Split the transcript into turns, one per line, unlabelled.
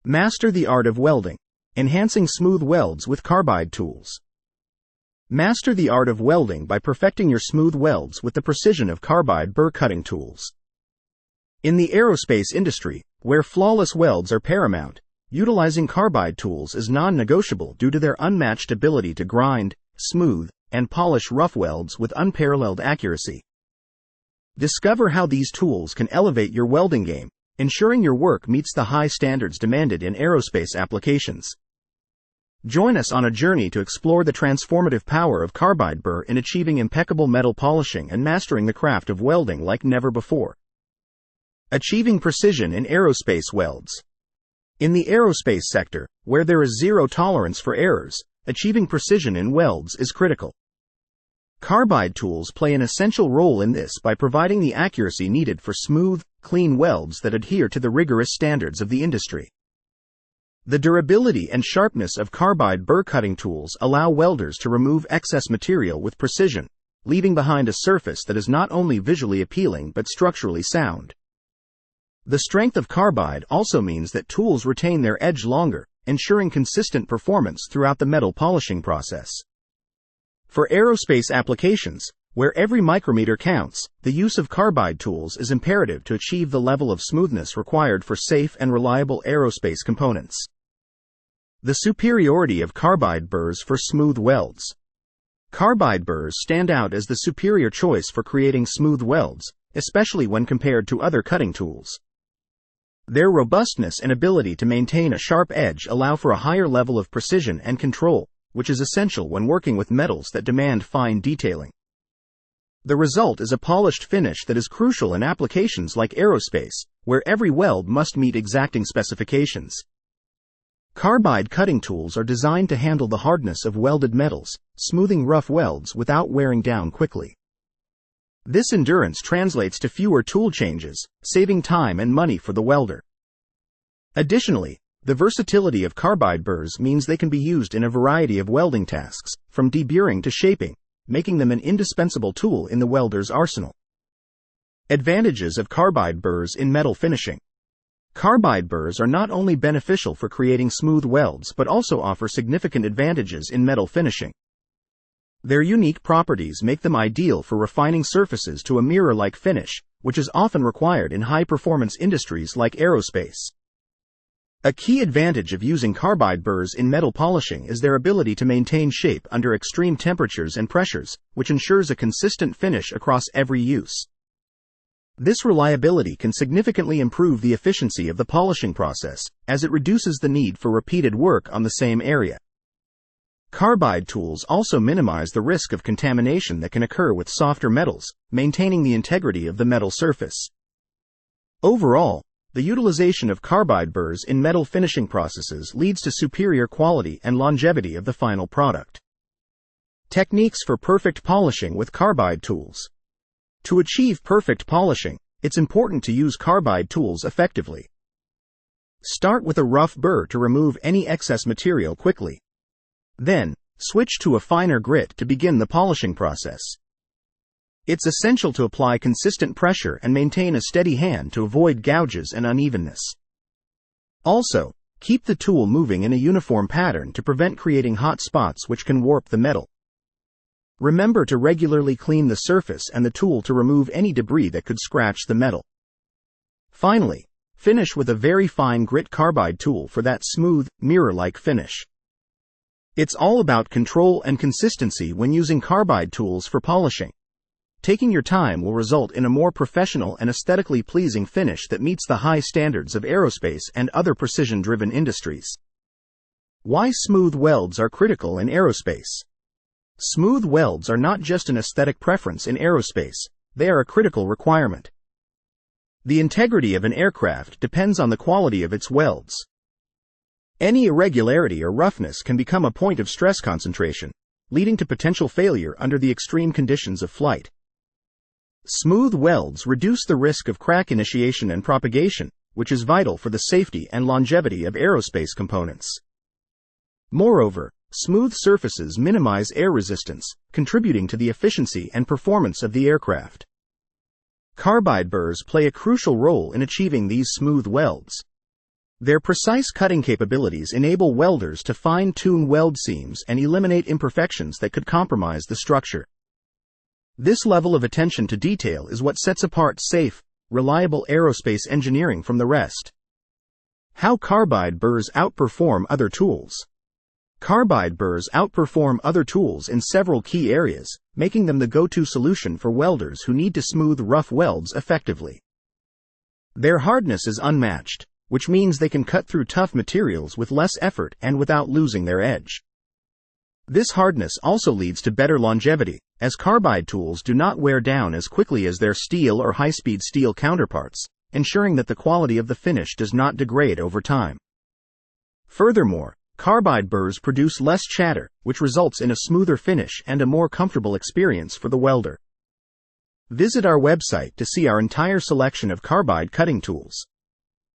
Master the art of welding, enhancing smooth welds with carbide tools. Master the art of welding by perfecting your smooth welds with the precision of carbide burr cutting tools. In the aerospace industry, where flawless welds are paramount, utilizing carbide tools is non-negotiable due to their unmatched ability to grind, smooth, and polish rough welds with unparalleled accuracy. Discover how these tools can elevate your welding game, ensuring your work meets the high standards demanded in aerospace applications. Join us on a journey to explore the transformative power of carbide burr in achieving impeccable metal polishing and mastering the craft of welding like never before. Achieving precision in aerospace welds. In the aerospace sector, where there is zero tolerance for errors, achieving precision in welds is critical. Carbide tools play an essential role in this by providing the accuracy needed for smooth, clean welds that adhere to the rigorous standards of the industry. The durability and sharpness of carbide burr cutting tools allow welders to remove excess material with precision, leaving behind a surface that is not only visually appealing but structurally sound. The strength of carbide also means that tools retain their edge longer, ensuring consistent performance throughout the metal polishing process. For aerospace applications, where every micrometer counts, the use of carbide tools is imperative to achieve the level of smoothness required for safe and reliable aerospace components. The superiority of carbide burrs for smooth welds. Carbide burrs stand out as the superior choice for creating smooth welds, especially when compared to other cutting tools. Their robustness and ability to maintain a sharp edge allow for a higher level of precision and control, which is essential when working with metals that demand fine detailing. The result is a polished finish that is crucial in applications like aerospace, where every weld must meet exacting specifications. Carbide cutting tools are designed to handle the hardness of welded metals, smoothing rough welds without wearing down quickly. This endurance translates to fewer tool changes, saving time and money for the welder. Additionally, the versatility of carbide burrs means they can be used in a variety of welding tasks, from deburring to shaping, making them an indispensable tool in the welder's arsenal. Advantages of carbide burrs in metal finishing. Carbide burrs are not only beneficial for creating smooth welds but also offer significant advantages in metal finishing. Their unique properties make them ideal for refining surfaces to a mirror-like finish, which is often required in high-performance industries like aerospace. A key advantage of using carbide burrs in metal polishing is their ability to maintain shape under extreme temperatures and pressures, which ensures a consistent finish across every use. This reliability can significantly improve the efficiency of the polishing process, as it reduces the need for repeated work on the same area. Carbide tools also minimize the risk of contamination that can occur with softer metals, maintaining the integrity of the metal surface. Overall, the utilization of carbide burrs in metal finishing processes leads to superior quality and longevity of the final product. Techniques for perfect polishing with carbide tools. To achieve perfect polishing, it's important to use carbide tools effectively. Start with a rough burr to remove any excess material quickly. Then, switch to a finer grit to begin the polishing process. It's essential to apply consistent pressure and maintain a steady hand to avoid gouges and unevenness. Also, keep the tool moving in a uniform pattern to prevent creating hot spots which can warp the metal. Remember to regularly clean the surface and the tool to remove any debris that could scratch the metal. Finally, finish with a very fine grit carbide tool for that smooth, mirror-like finish. It's all about control and consistency when using carbide tools for polishing. Taking your time will result in a more professional and aesthetically pleasing finish that meets the high standards of aerospace and other precision-driven industries. Why smooth welds are critical in aerospace. Smooth welds are not just an aesthetic preference in aerospace, they are a critical requirement. The integrity of an aircraft depends on the quality of its welds. Any irregularity or roughness can become a point of stress concentration, leading to potential failure under the extreme conditions of flight. Smooth welds reduce the risk of crack initiation and propagation, which is vital for the safety and longevity of aerospace components. Moreover, smooth surfaces minimize air resistance, contributing to the efficiency and performance of the aircraft. Carbide burrs play a crucial role in achieving these smooth welds. Their precise cutting capabilities enable welders to fine-tune weld seams and eliminate imperfections that could compromise the structure. This level of attention to detail is what sets apart safe, reliable aerospace engineering from the rest. How carbide burrs outperform other tools. Carbide burrs outperform other tools in several key areas, making them the go-to solution for welders who need to smooth rough welds effectively. Their hardness is unmatched, which means they can cut through tough materials with less effort and without losing their edge. This hardness also leads to better longevity, as carbide tools do not wear down as quickly as their steel or high-speed steel counterparts, ensuring that the quality of the finish does not degrade over time. Furthermore, carbide burrs produce less chatter, which results in a smoother finish and a more comfortable experience for the welder. Visit our website to see our entire selection of carbide cutting tools.